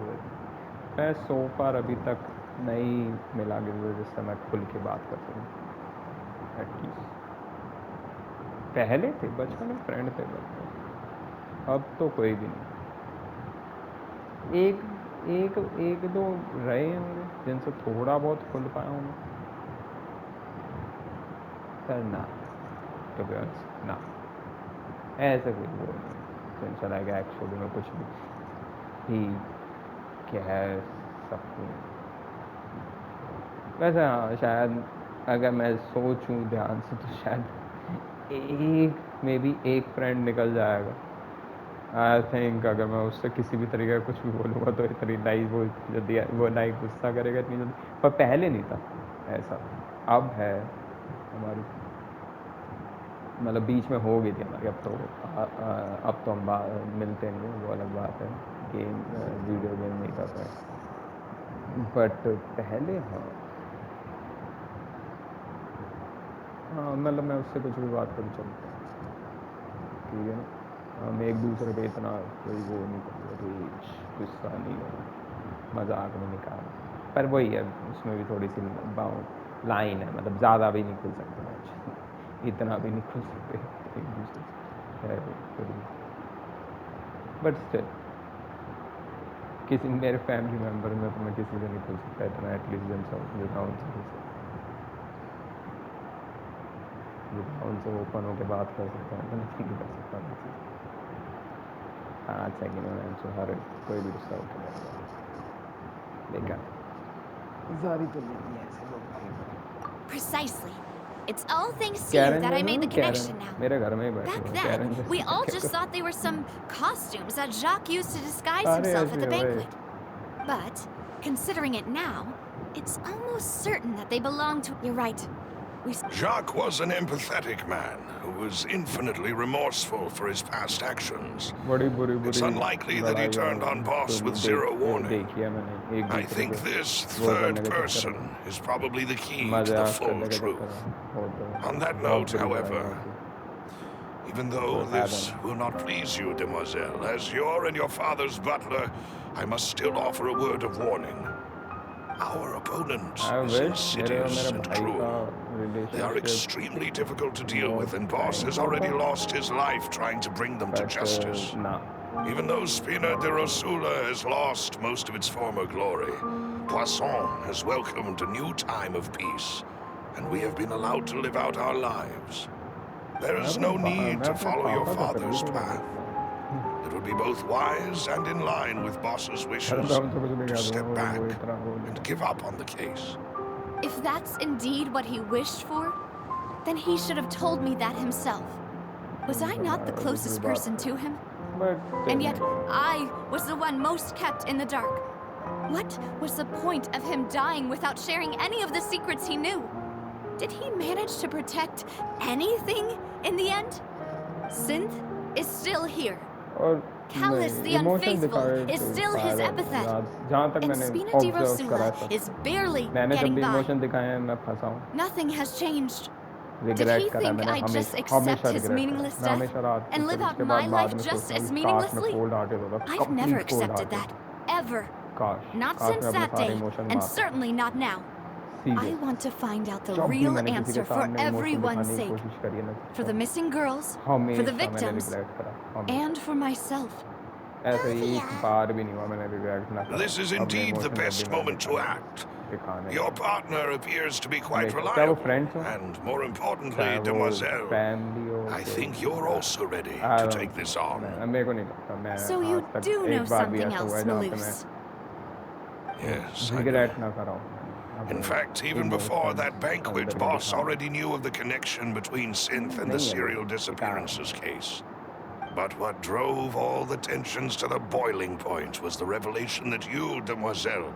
Speaker 4: मैं सो फार अभी तक नहीं मिला किसी जिससे मैं खुल के बात कर सकूँ एटलीस्ट। पहले थे बचपन में फ्रेंड थे बस, अब तो कोई भी नहीं। एक एक दो रहे होंगे जिनसे थोड़ा बहुत खुल पाया हूँ मैं, पर ना तो ना ऐसे कोई वो नहीं जिनसे लाइक एक्चुअली में कुछ भी कह सकूँ। वैसे हाँ शायद अगर मैं सोचूं ध्यान से तो शायद एक मे बी एक फ्रेंड निकल जाएगा। आई थिंक अगर मैं उससे किसी भी तरीके का कुछ भी बोलूँगा तो इतनी लाइक वो जल्दी वो लाइक गुस्सा करेगा इतनी जल्दी, पर पहले नहीं था ऐसा। अब है हमारी, मतलब बीच में हो गई थी हमारी, अब तो हम मिलते नहीं हैं, वो अलग बात है। गेम वीडियो गेम नहीं करते हैं, बट पहले हाँ हाँ मतलब मैं उससे कुछ भी बात करूँ चलता है, ठीक है ना। हम एक दूसरे पे इतना कोई वो नहीं करते, गुस्सा नहीं हो, मजाक में निकाल, पर वही है उसमें भी थोड़ी सी लाइन है, मतलब ज़्यादा भी नहीं खुल सकते इतना भी नहीं खुल सकते एक दूसरे से, बट स्टिल किसी मेरे फैमिली मेम्बर में तो मैं किसी से नहीं खुल सकता इतना, एटलीस्ट जितना उनसे ओपन होकर बात कर सकता हूँ तो नहीं कर सकता किसी से। हाँ सेकेंड में हर कोई भी गुस्सा होकर लेकिन सारी तो नहीं है ऐसे लोग भाई।
Speaker 2: Precisely. It's all thanks to you
Speaker 4: Karen
Speaker 2: that I
Speaker 4: जैसे
Speaker 2: made
Speaker 4: ना
Speaker 2: the
Speaker 4: कैरन
Speaker 2: connection now.
Speaker 4: मेरे घर में ही बैठी
Speaker 2: Back
Speaker 4: है
Speaker 2: then,
Speaker 4: कैरन
Speaker 2: we
Speaker 4: जैसे
Speaker 2: all
Speaker 4: करके
Speaker 2: just
Speaker 4: तो
Speaker 2: thought they were some costumes that Jacques used to disguise
Speaker 4: सारे
Speaker 2: himself at
Speaker 4: ऐसे
Speaker 2: the
Speaker 4: है भाई।
Speaker 2: banquet. But, considering it now, it's almost certain that they belong to... You're right.
Speaker 5: Jacques was an empathetic man who was infinitely remorseful for his past actions.
Speaker 4: बड़ी बुरी
Speaker 5: It's
Speaker 4: बुरी
Speaker 5: unlikely that he turned on Boss with zero warning.
Speaker 4: देखी है मैंने एक
Speaker 5: I
Speaker 4: दूसरे
Speaker 5: think
Speaker 4: को
Speaker 5: this
Speaker 4: वो
Speaker 5: third
Speaker 4: करने के चक्कर
Speaker 5: person
Speaker 4: में,
Speaker 5: is probably the key to the
Speaker 4: मजाक
Speaker 5: full
Speaker 4: करने के चक्कर
Speaker 5: truth.
Speaker 4: में होते हैं।
Speaker 5: On that
Speaker 4: बहुत
Speaker 5: note,
Speaker 4: बुरी लड़ाई
Speaker 5: however,
Speaker 4: होती है।
Speaker 5: even though
Speaker 4: कोई फायदा
Speaker 5: this
Speaker 4: नहीं।
Speaker 5: will not please you, demoiselle, as you're and your father's butler, I must still offer a word of warning. Our opponent
Speaker 4: I
Speaker 5: is
Speaker 4: wish मेरे और
Speaker 5: insidious
Speaker 4: मेरे
Speaker 5: and
Speaker 4: भाई का
Speaker 5: cruel. They are
Speaker 4: relationship
Speaker 5: extremely difficult to deal with, and Boss
Speaker 4: बहुत
Speaker 5: has
Speaker 4: time
Speaker 5: already
Speaker 4: होता,
Speaker 5: lost his life trying to bring them to justice.
Speaker 4: ना
Speaker 5: Even though Spina de Rosula has lost most of its former glory, Poisson has welcomed a new time of peace, and we have been allowed to live out our lives. There is no need to follow your father's path. It would be both wise and in line with Boss's wishes to step back and give up on the case.
Speaker 3: If that's indeed what he wished for, then he should have told me that himself. Was I not the closest person to him? And yet, I was the one most kept in the dark. What was the point of him dying without sharing any of the secrets he knew? Did he manage to protect anything in the end? Synth is still here.
Speaker 4: और
Speaker 3: Callus the Unfaithful is still his epithet.
Speaker 4: जहाँ तक
Speaker 3: And
Speaker 4: मैंने
Speaker 3: Spina di
Speaker 4: observe करा
Speaker 3: Rosula
Speaker 4: सब,
Speaker 3: is barely
Speaker 4: मैंने जब
Speaker 3: getting
Speaker 4: भी
Speaker 3: by.
Speaker 4: Emotion दिखाए हैं मैं फंसा हूँ,
Speaker 3: Nothing has changed. Did
Speaker 4: regret
Speaker 3: he
Speaker 4: करा है
Speaker 3: think
Speaker 4: मैंने,
Speaker 3: I'd just
Speaker 4: हमेशा
Speaker 3: accept
Speaker 4: हमेशा
Speaker 3: his
Speaker 4: रिग्रेट
Speaker 3: meaningless
Speaker 4: करा, मैं
Speaker 3: death
Speaker 4: हमेशा रात
Speaker 3: and
Speaker 4: को
Speaker 3: live
Speaker 4: फिर
Speaker 3: out
Speaker 4: उसके
Speaker 3: my
Speaker 4: बाद
Speaker 3: life
Speaker 4: में
Speaker 3: just
Speaker 4: सोचता
Speaker 3: as
Speaker 4: हूँ कि काश मैं
Speaker 3: meaninglessly?
Speaker 4: कोल्ड हार्टेड होता,
Speaker 3: I've never
Speaker 4: complete cold
Speaker 3: accepted
Speaker 4: hearted,
Speaker 3: that. Ever.
Speaker 4: काश
Speaker 3: Not
Speaker 4: काश
Speaker 3: since
Speaker 4: मैं अपने
Speaker 3: that
Speaker 4: सारे
Speaker 3: day,
Speaker 4: इमोशन
Speaker 3: and
Speaker 4: मारता,
Speaker 3: certainly not now. I
Speaker 4: serious.
Speaker 3: want to find out the
Speaker 4: जब भी
Speaker 3: real
Speaker 4: मैंने किसी के
Speaker 3: answer for
Speaker 4: सामने इमोशन
Speaker 3: everyone's
Speaker 4: दिखाने की
Speaker 3: sake.
Speaker 4: कोशिश करी है ना,
Speaker 3: For the missing girls, for the
Speaker 4: हमेशा मैंने
Speaker 3: victims,
Speaker 4: रिग्रेट करा, हमेशा।
Speaker 3: and for myself.
Speaker 4: ऐसे एक
Speaker 2: Olivia.
Speaker 4: बार भी नहीं हुआ मैंने रिग्रेट ना करा
Speaker 5: This is
Speaker 4: अपने
Speaker 5: indeed the
Speaker 4: इमोशन जब भी
Speaker 5: best
Speaker 4: मैंने
Speaker 5: moment to act.
Speaker 4: दिखाने
Speaker 5: Your partner appears to be quite
Speaker 4: हमेशा, चाहे वो
Speaker 5: reliable,
Speaker 4: फ्रेंड्स हो
Speaker 5: and more importantly,
Speaker 4: चाहे वो
Speaker 5: demoiselle,
Speaker 4: फैमिली हो,
Speaker 5: I
Speaker 4: कोई
Speaker 5: think you're also ready
Speaker 4: I
Speaker 5: to
Speaker 4: don't
Speaker 5: take this on.
Speaker 4: मेरे को नहीं लगता, मैं
Speaker 3: So you
Speaker 4: आज तक
Speaker 3: do know
Speaker 4: एक बार भी
Speaker 3: something
Speaker 4: ऐसा हुआ है
Speaker 3: else,
Speaker 4: जहाँ पे मैं
Speaker 3: Maloose.
Speaker 5: Yes, I do.
Speaker 4: Regret ना करा हूँ।
Speaker 5: In fact, even before that banquet, Boss already knew of the connection between Synth and the serial disappearances case. But what drove all the tensions to the boiling point was the revelation that you, demoiselle,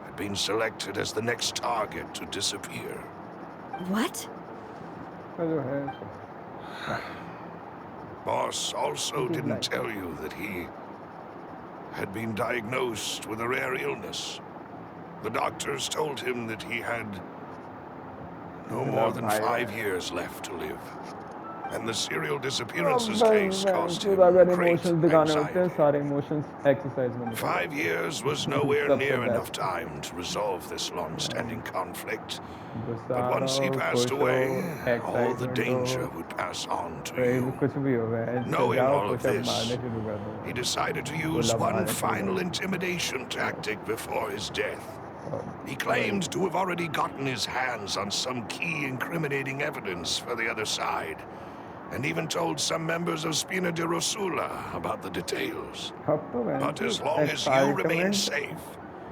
Speaker 5: had been selected as the next target to disappear.
Speaker 3: What?
Speaker 5: Boss also didn't tell you that he had been diagnosed with a rare illness. The doctors told him that he had no more than 5 years left to live. and the serial disappearances
Speaker 4: बस
Speaker 5: case caused him
Speaker 4: अगर
Speaker 5: great
Speaker 4: emotions दिखाने होते हैं
Speaker 5: anxiety.
Speaker 4: सारे emotions exercise में निकल
Speaker 5: 5 years was nowhere
Speaker 4: सबसे
Speaker 5: near enough
Speaker 4: best
Speaker 5: time to resolve this long-standing conflict.
Speaker 4: गुस्सा
Speaker 5: But
Speaker 4: आ रहा
Speaker 5: once he
Speaker 4: हो
Speaker 5: passed
Speaker 4: खुश हो
Speaker 5: away, all the
Speaker 4: excitement
Speaker 5: danger
Speaker 4: हो
Speaker 5: would pass on to
Speaker 4: कोई
Speaker 5: you.
Speaker 4: कुछ भी हो गया
Speaker 5: Knowing
Speaker 4: जाओ
Speaker 5: all of
Speaker 4: पुशअप
Speaker 5: this,
Speaker 4: मारने शुरू कर
Speaker 5: he
Speaker 4: दो
Speaker 5: decided to use
Speaker 4: pull up
Speaker 5: one
Speaker 4: मारने शुरू
Speaker 5: final
Speaker 4: कर
Speaker 5: intimidation tactic before his death.
Speaker 4: दो
Speaker 5: He claimed to have already gotten his hands on some key incriminating evidence for the other side, and even told some members of Spina de Rosula about the details.
Speaker 4: अब तो
Speaker 5: But as long as you remain
Speaker 4: excitement
Speaker 5: safe,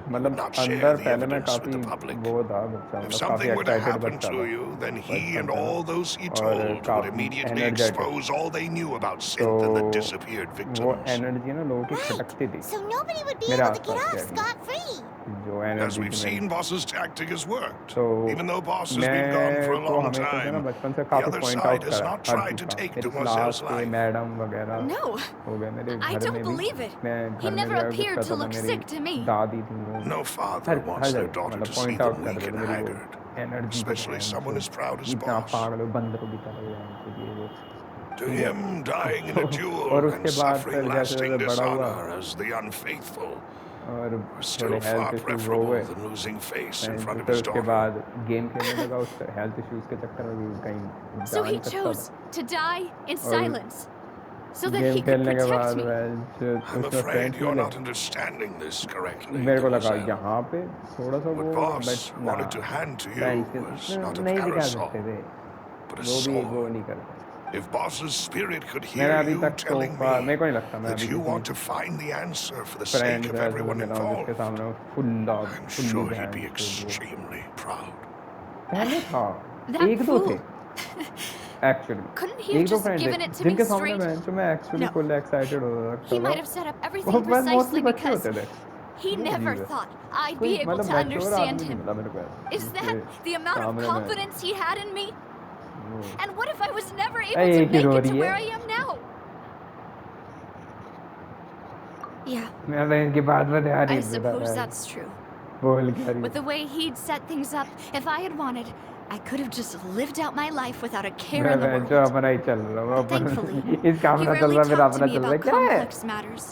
Speaker 5: you would
Speaker 4: मतलब
Speaker 5: not share
Speaker 4: अंदर
Speaker 5: the
Speaker 4: पहले मैं
Speaker 5: evidence with
Speaker 4: काफी
Speaker 5: the public.
Speaker 4: वो था बच्चा
Speaker 5: If
Speaker 4: मतलब काफी
Speaker 5: something were to
Speaker 4: excited
Speaker 5: happen
Speaker 4: बच्चा
Speaker 5: to
Speaker 4: था
Speaker 5: you, then he
Speaker 4: बचपन
Speaker 5: and
Speaker 4: से
Speaker 5: all
Speaker 4: ना
Speaker 5: those he
Speaker 4: और
Speaker 5: told would
Speaker 4: काफी
Speaker 5: immediately
Speaker 4: energetic
Speaker 5: expose all they knew about
Speaker 4: तो
Speaker 5: Synth and the disappeared
Speaker 4: वो
Speaker 5: victims.
Speaker 4: एनर्जी ना लोगों की
Speaker 2: Right.
Speaker 4: खटकती थी
Speaker 2: So nobody would be
Speaker 4: मेरे
Speaker 2: able to get
Speaker 4: आसपास
Speaker 2: off
Speaker 4: के एटलीस्ट
Speaker 2: scot-free.
Speaker 4: जो
Speaker 5: As
Speaker 4: एनर्जी
Speaker 5: we've
Speaker 4: थी मेरी
Speaker 5: seen, Boss's tactic has worked.
Speaker 4: तो
Speaker 5: Even though Boss has been gone for
Speaker 4: मैं
Speaker 5: a
Speaker 4: को
Speaker 5: long
Speaker 4: हमेशा से ना
Speaker 5: time,
Speaker 4: बचपन से
Speaker 5: the
Speaker 4: काफी
Speaker 5: other
Speaker 4: point
Speaker 5: side
Speaker 4: out
Speaker 5: has
Speaker 4: करा
Speaker 5: not
Speaker 4: हर
Speaker 5: tried
Speaker 4: चीज
Speaker 5: to
Speaker 4: का
Speaker 5: take
Speaker 4: मेरी
Speaker 5: Demoiselle's
Speaker 4: क्लास के
Speaker 5: life.
Speaker 4: मैडम वगैरह
Speaker 2: No,
Speaker 4: हो गए मेरे
Speaker 2: I
Speaker 4: घर
Speaker 2: don't
Speaker 4: में भी
Speaker 2: believe it.
Speaker 4: मैं
Speaker 2: He
Speaker 4: घर में
Speaker 2: never
Speaker 4: जो
Speaker 2: appeared
Speaker 4: गुस्सा
Speaker 2: to
Speaker 4: था
Speaker 2: look
Speaker 4: मेरी
Speaker 2: sick to me.
Speaker 4: दादी थी वो
Speaker 5: No father wants
Speaker 4: her
Speaker 5: their
Speaker 4: जगह
Speaker 5: daughter to
Speaker 4: मतलब
Speaker 5: see
Speaker 4: पॉइंट
Speaker 5: them
Speaker 4: आउट कर
Speaker 5: weak
Speaker 4: रहे थे
Speaker 5: and
Speaker 4: मेरी वो
Speaker 5: haggard,
Speaker 4: एनर्जी को
Speaker 5: especially someone as proud as
Speaker 4: इतना
Speaker 5: Boss.
Speaker 4: पागल हो बंदरों की तरह हुआ है ये वो
Speaker 5: To
Speaker 4: ठीक है
Speaker 5: him, dying in a
Speaker 4: और
Speaker 5: duel
Speaker 4: उसके
Speaker 5: and
Speaker 4: बाद
Speaker 5: suffering
Speaker 4: फिर जैसे
Speaker 5: lasting
Speaker 4: जैसे बड़ा हुआ
Speaker 5: dishonor as the unfaithful
Speaker 4: और
Speaker 5: was
Speaker 4: थोड़े
Speaker 5: still far
Speaker 4: हेल्थ इश्यूज हो
Speaker 5: preferable
Speaker 4: गए
Speaker 5: than losing face in
Speaker 4: तो
Speaker 5: front of
Speaker 4: फिर
Speaker 5: his
Speaker 4: उसके
Speaker 5: daughter.
Speaker 4: बाद गेम खेलने लगा उस हेल्थ इश्यूज के चक्कर में भी कहीं
Speaker 2: so
Speaker 4: जा
Speaker 2: he
Speaker 4: नहीं सकता
Speaker 2: chose
Speaker 4: था
Speaker 2: to die in
Speaker 4: और
Speaker 2: silence, so that
Speaker 4: game
Speaker 2: he could
Speaker 4: खेलने के
Speaker 2: protect
Speaker 4: बाद
Speaker 2: me.
Speaker 5: I'm
Speaker 4: उसमें
Speaker 5: afraid
Speaker 4: फ्रेंड्स
Speaker 5: you're
Speaker 4: मिले
Speaker 5: not understanding this correctly,
Speaker 4: मेरे को लगा
Speaker 5: Demoiselle.
Speaker 4: यहाँ पे थोड़ा सा वो
Speaker 5: What
Speaker 4: होगा
Speaker 5: Boss
Speaker 4: बट ना
Speaker 5: wanted to hand to you
Speaker 4: friends
Speaker 5: was not a
Speaker 4: नहीं दिखा
Speaker 5: parasol,
Speaker 4: सकते थे
Speaker 5: but a
Speaker 4: वो भी वो
Speaker 5: sword.
Speaker 4: नहीं करते
Speaker 5: If Boss's spirit could
Speaker 4: मैंने
Speaker 5: hear
Speaker 4: अभी
Speaker 5: you
Speaker 4: तक
Speaker 5: telling
Speaker 4: तो मेरे
Speaker 5: me
Speaker 4: को नहीं लगता मैं
Speaker 5: that
Speaker 4: अभी
Speaker 5: you
Speaker 4: किसी
Speaker 5: want to find the answer for the
Speaker 4: friend
Speaker 5: sake of
Speaker 4: ऐसे
Speaker 5: everyone
Speaker 4: मिला हूँ जिसके
Speaker 5: involved,
Speaker 4: सामने
Speaker 5: I'm
Speaker 4: फुल्ली
Speaker 5: sure he'd
Speaker 4: बहन
Speaker 5: be
Speaker 4: चोद वो
Speaker 5: extremely proud.
Speaker 4: पहले था
Speaker 2: That
Speaker 4: एक दो
Speaker 2: fool.
Speaker 4: थे एक्चुअली
Speaker 2: Couldn't he have
Speaker 4: एक दो
Speaker 2: just
Speaker 4: फ्रेंड थे
Speaker 2: given it to me
Speaker 4: जिनके सामने
Speaker 2: straight?
Speaker 4: बहन मैं एक्चुअली
Speaker 2: No.
Speaker 4: फुल एक्साइटेड हो
Speaker 2: He
Speaker 4: रखता
Speaker 2: might
Speaker 4: था
Speaker 2: have set up
Speaker 4: वो
Speaker 2: everything
Speaker 4: बस मोस्टली
Speaker 2: precisely
Speaker 4: बच्चे
Speaker 2: because
Speaker 4: होते थे
Speaker 2: he
Speaker 4: ये
Speaker 2: never
Speaker 4: अजीब है
Speaker 2: thought I'd
Speaker 4: कोई
Speaker 2: be able
Speaker 4: मतलब
Speaker 2: to
Speaker 4: मैच्योर
Speaker 2: understand
Speaker 4: आदमी नहीं
Speaker 2: him.
Speaker 4: मिला मेरे को
Speaker 2: Is
Speaker 4: जिसके
Speaker 2: that the amount of
Speaker 4: सामने मैं
Speaker 2: confidence he had in me?
Speaker 4: वो
Speaker 2: And what if I was never
Speaker 4: अरे
Speaker 2: able to
Speaker 4: एक ही
Speaker 2: make
Speaker 4: रो
Speaker 2: it to
Speaker 4: रही
Speaker 2: where
Speaker 4: है
Speaker 2: I am now? Yeah,
Speaker 4: मैं बहन की बात में ध्यान
Speaker 2: I
Speaker 4: नहीं देता
Speaker 2: suppose
Speaker 4: था
Speaker 2: that's true.
Speaker 4: बोल क्या रही
Speaker 2: With the way he'd set things up, if I had wanted, I could have just lived out my life without a care
Speaker 4: मैं
Speaker 2: in the
Speaker 4: बहन जो
Speaker 2: world.
Speaker 4: अपना ही चल रहा हूँ
Speaker 2: But thankfully,
Speaker 4: इसका
Speaker 2: he
Speaker 4: अपना चल
Speaker 2: rarely
Speaker 4: रहा मेरा
Speaker 2: talked to
Speaker 4: अपना
Speaker 2: me
Speaker 4: चल रहा
Speaker 2: about
Speaker 4: क्या है
Speaker 2: complex matters,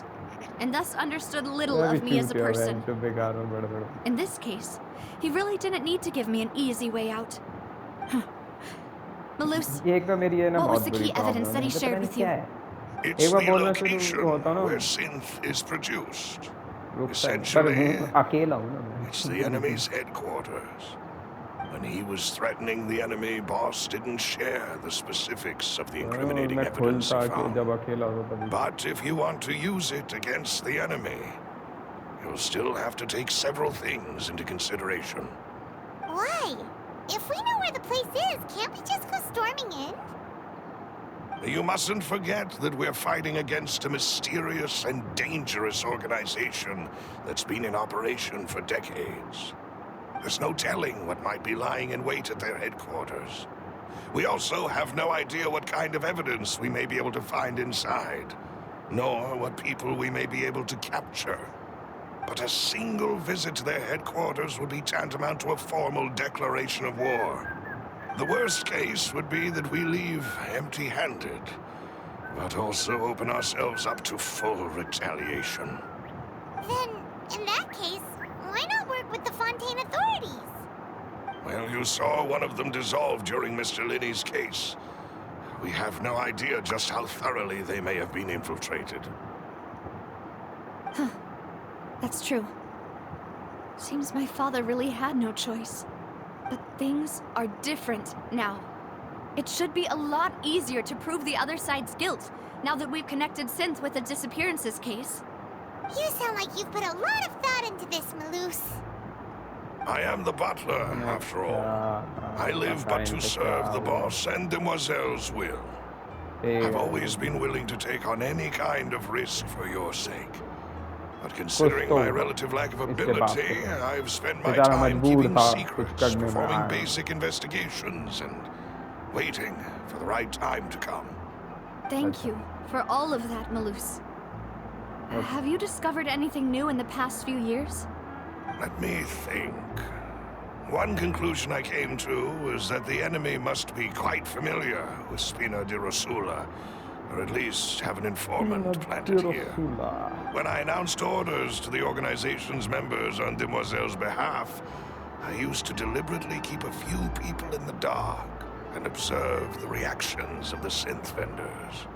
Speaker 2: and thus understood little
Speaker 4: मैं भी
Speaker 2: of me as a
Speaker 4: चूतिया
Speaker 2: person.
Speaker 4: बहन जो बेकार में बड़ बड़
Speaker 2: In this case, he really didn't need to give me an easy way out. Malus,
Speaker 4: एक तो मेरी है ना
Speaker 2: what was
Speaker 4: बहुत
Speaker 2: the
Speaker 4: बुरी
Speaker 2: key evidence
Speaker 4: प्रॉब्लम
Speaker 2: that
Speaker 4: है
Speaker 2: he
Speaker 4: मुझे पता
Speaker 2: shared
Speaker 4: नहीं
Speaker 2: with
Speaker 4: क्या
Speaker 2: you?
Speaker 4: है
Speaker 5: It's
Speaker 4: एक बार
Speaker 5: the
Speaker 4: बोलना शुरू
Speaker 5: location
Speaker 4: होता ना
Speaker 5: where synth is produced.
Speaker 4: रुकता है पर
Speaker 5: Essentially,
Speaker 4: हूँ अकेला हूँ ना मैं
Speaker 5: it's the enemy's headquarters. When he was threatening the enemy, Boss didn't share the specifics of the incriminating
Speaker 4: मैं खुल
Speaker 5: evidence
Speaker 4: था
Speaker 5: he
Speaker 4: कि
Speaker 5: found.
Speaker 4: जब अकेला होता तभी
Speaker 5: But if you want to use it against the enemy, you'll still have to take several things into consideration.
Speaker 2: Why? If we know where the place is, can't we just go storming in?
Speaker 5: You mustn't forget that we're fighting against a mysterious and dangerous organization that's been in operation for decades. There's no telling what might be lying in wait at their headquarters. We also have no idea what kind of evidence we may be able to find inside, nor what people we may be able to capture. But a single visit to their headquarters would be tantamount to a formal declaration of war. The worst case would be that we leave empty-handed, but also open ourselves up to full retaliation.
Speaker 2: Then, in that case, why not work with the Fontaine authorities?
Speaker 5: Well, you saw one of them dissolve during Mr. Linney's case. We have no idea just how thoroughly they may have been infiltrated.
Speaker 2: That's true. Seems my father really had no choice. But things are different now. It should be a lot easier to prove the other side's guilt, now that we've connected Synth with the disappearances case.
Speaker 6: You sound like you've put a lot of thought into this, Malus.
Speaker 5: I am the butler, after all. I live but to serve the boss and Demoiselle's will. I've always been willing to take on any kind of risk for your sake. But considering my relative lack of ability, I've spent my time keeping secrets, performing basic investigations, and waiting for the right time to come.
Speaker 2: Thank you for all of that, Malus. Have you discovered anything new in the past few years?
Speaker 5: Let me think. One conclusion I came to is that the enemy must be quite familiar with Spina di Rosula, or at least have an informant planted here. When I announced orders to the organization's members on Demoiselle's behalf, I used to deliberately keep a few people in the dark and observe the reactions of the synth vendors.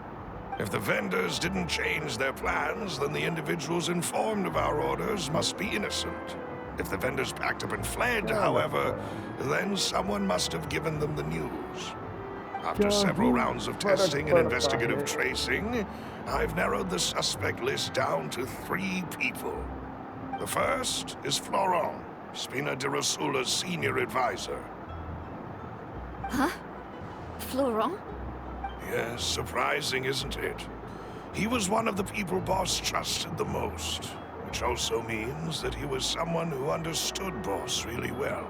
Speaker 5: If the vendors didn't change their plans, then the individuals informed of our orders must be innocent. If the vendors packed up and fled, however, then someone must have given them the news. After several rounds of testing and investigative tracing, I've narrowed the suspect list down to 3 people. The first is Florent, Spina di Rosula's senior advisor.
Speaker 2: Huh? Florent?
Speaker 5: Yes, surprising, isn't it? He was one of the people Boss trusted the most, which also means that he was someone who understood Boss really well.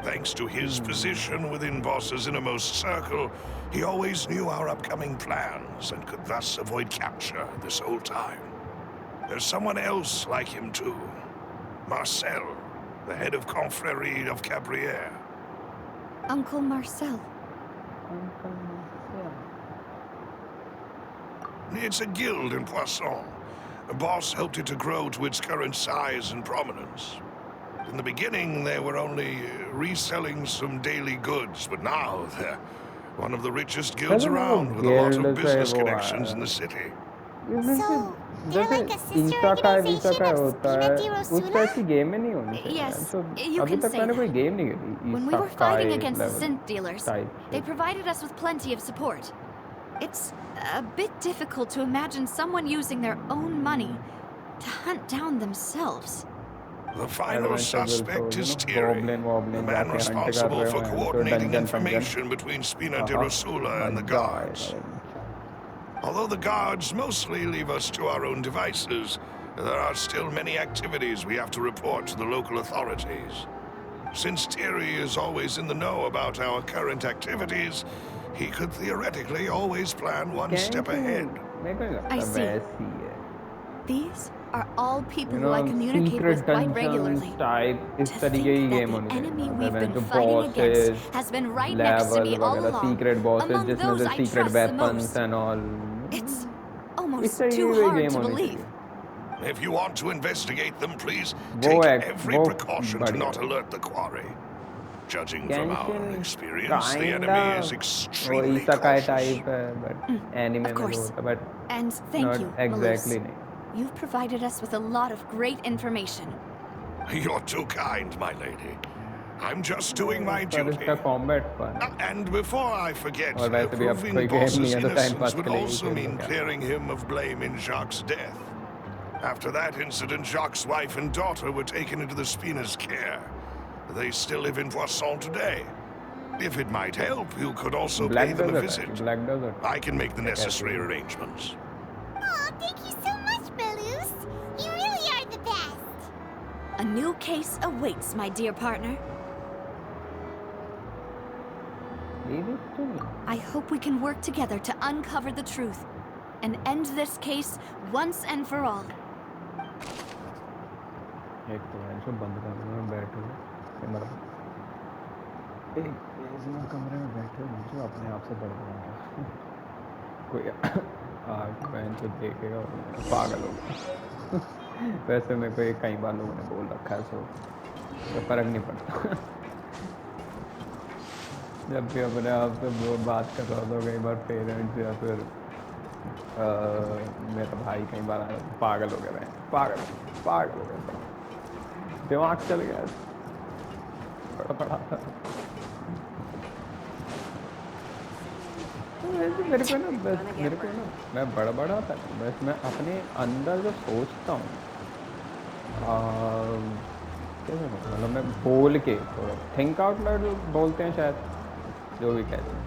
Speaker 5: Thanks to his position within Boss's innermost circle, he always knew our upcoming plans and could thus avoid capture this whole time. There's someone else like him too. Marcel, the head of Confrérie of Cabrières.
Speaker 2: Uncle Marcel.
Speaker 5: It's a guild in Poisson. Boss helped it to grow to its current size and prominence. In the beginning, they were only reselling some daily goods, but now they're one of the richest guilds around with a lot of business connections in the city.
Speaker 6: So, they're
Speaker 4: जैसे
Speaker 6: like a sister
Speaker 4: Isa
Speaker 6: organization of
Speaker 4: होता
Speaker 6: Spina
Speaker 4: है
Speaker 6: di
Speaker 4: उस
Speaker 6: Rosula?
Speaker 4: Type की game में नहीं होनी चाहिए
Speaker 2: Yes,
Speaker 4: तो
Speaker 2: you
Speaker 4: अभी
Speaker 2: can
Speaker 4: तक
Speaker 2: say
Speaker 4: मैंने
Speaker 2: that.
Speaker 4: कोई गेम नहीं खेली
Speaker 2: When we were
Speaker 4: Isa
Speaker 2: fighting
Speaker 4: का
Speaker 2: against the
Speaker 4: level
Speaker 2: synth dealers,
Speaker 4: type
Speaker 2: they
Speaker 4: shit.
Speaker 2: provided us with plenty of support. It's a bit difficult to imagine someone using their own money to hunt down themselves.
Speaker 5: The final
Speaker 4: Adventure will
Speaker 5: suspect
Speaker 4: show,
Speaker 5: is
Speaker 4: you know,
Speaker 5: Thierry,
Speaker 4: goblin, woblin,
Speaker 5: the man
Speaker 4: जाके hunt कर
Speaker 5: responsible
Speaker 4: रहे
Speaker 5: for
Speaker 4: हो, तो
Speaker 5: coordinating
Speaker 4: dungeon,
Speaker 5: information between Spina di Rosula and the guards. Although the guards mostly leave us to our own devices, there are still many activities we have to report to the local authorities. Since Thierry is always in the know about our current activities, he could theoretically always plan one step ahead.
Speaker 2: I see.
Speaker 4: वैसी है
Speaker 2: These are all people
Speaker 4: you
Speaker 2: who I
Speaker 4: know
Speaker 2: communicate
Speaker 4: secret
Speaker 2: with quite
Speaker 4: dungeons
Speaker 2: regularly.
Speaker 4: type इस
Speaker 2: To
Speaker 4: तरीके की
Speaker 2: think that
Speaker 4: game
Speaker 2: the
Speaker 4: होनी
Speaker 2: enemy
Speaker 4: चाहिए
Speaker 2: we've
Speaker 4: मतलब
Speaker 2: been
Speaker 4: जो
Speaker 2: fighting against
Speaker 4: bosses
Speaker 2: has been right next to
Speaker 4: level
Speaker 2: me all
Speaker 4: वगैरह
Speaker 2: along,
Speaker 4: secret bosses
Speaker 2: among
Speaker 4: जिसमें
Speaker 2: those
Speaker 4: से
Speaker 2: I
Speaker 4: secret
Speaker 2: trust the
Speaker 4: weapons
Speaker 2: most.
Speaker 4: and all
Speaker 2: It's
Speaker 4: इस
Speaker 2: almost
Speaker 4: तरीके
Speaker 2: too
Speaker 4: की कोई
Speaker 2: hard
Speaker 4: गेम
Speaker 2: to
Speaker 4: होनी
Speaker 2: believe.
Speaker 4: चाहिए
Speaker 5: If you want to investigate them, please
Speaker 4: वो
Speaker 5: take every
Speaker 4: वो
Speaker 5: precaution to
Speaker 4: बढ़िया
Speaker 5: not
Speaker 4: है
Speaker 5: alert the quarry. Judging from our
Speaker 4: Genshin
Speaker 5: experience, the
Speaker 4: kinda
Speaker 5: enemy is
Speaker 4: वो
Speaker 5: extremely
Speaker 4: इसाकाई
Speaker 5: cautious.
Speaker 4: टाइप है but anime
Speaker 2: Of
Speaker 4: में जो
Speaker 2: course.
Speaker 4: होता है but
Speaker 2: And thank
Speaker 4: not
Speaker 2: you,
Speaker 4: exactly
Speaker 2: Malus.
Speaker 4: नहीं
Speaker 2: You've provided us with a lot of great information.
Speaker 5: You're too kind, my lady. I'm just doing my
Speaker 4: पर
Speaker 5: duty.
Speaker 4: इसका combat fun है
Speaker 5: And before I forget,
Speaker 4: और वैसे भी अब
Speaker 5: proving
Speaker 4: कोई game नहीं
Speaker 5: Boss's
Speaker 4: है तो टाइम
Speaker 5: innocence
Speaker 4: पास
Speaker 5: would
Speaker 4: के लिए ही
Speaker 5: also
Speaker 4: खेल
Speaker 5: mean
Speaker 4: लो क्या
Speaker 5: clearing him of blame in Jacques' death. After that incident, Jacques' wife and daughter were taken into the Spina's care. They still live in Poisson today. If it might help, you could also pay
Speaker 4: Black
Speaker 5: them a
Speaker 4: Desert
Speaker 5: visit.
Speaker 4: है Black Desert
Speaker 5: I can make the
Speaker 4: क्या कहते
Speaker 5: necessary
Speaker 4: हैं
Speaker 5: arrangements.
Speaker 6: Aw, thank you so much, Balus. You really are the best.
Speaker 2: A new case awaits, my dear partner.
Speaker 4: Leave it to me
Speaker 2: I hope we can work together to uncover the truth and end this case once and for all.
Speaker 4: एक तो है जो बंद कर दूँगा बैठो camera एक इसमें कमरे में बैठे हो जो अपने आप से बढ़ जाएगा कोई आग बहन को देखेगा और पागल होगा वैसे मेरे को कई बार लोगों ने बोल रखा है तो फर्क नहीं पड़ता जब भी अपने आप से बात कर रहा होता कई बार पेरेंट्स या फिर मेरा भाई कई बार आया पागल हो गया पागल हो गया दिमाग चल गया बड़ा मेरे को ना मैं बड़ा था बस मैं अपने अंदर जो सोचता हूँ कैसे मतलब मैं बोल के थोड़ा थिंक आउट लाउड बोलते हैं शायद जो भी कहते हैं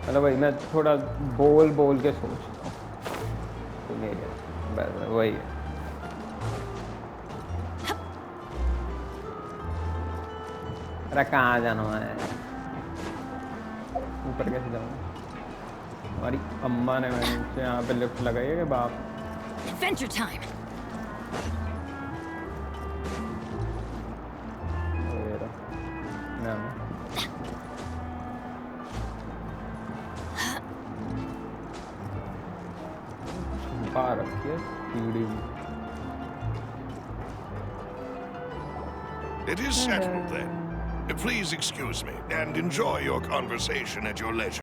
Speaker 4: मतलब वही मैं थोड़ा बोल के सोचता हूँ तो मेरे बस वही है अरे कहाँ जाना है ऊपर कैसे जाऊँ हमारी अम्मा ने मैंने यहाँ पे लिफ्ट लगाई है कि बाप
Speaker 2: Adventure time.
Speaker 4: पा रखी है सीढ़ी भी।
Speaker 5: It is settled then. Please excuse me and enjoy your conversation at your leisure.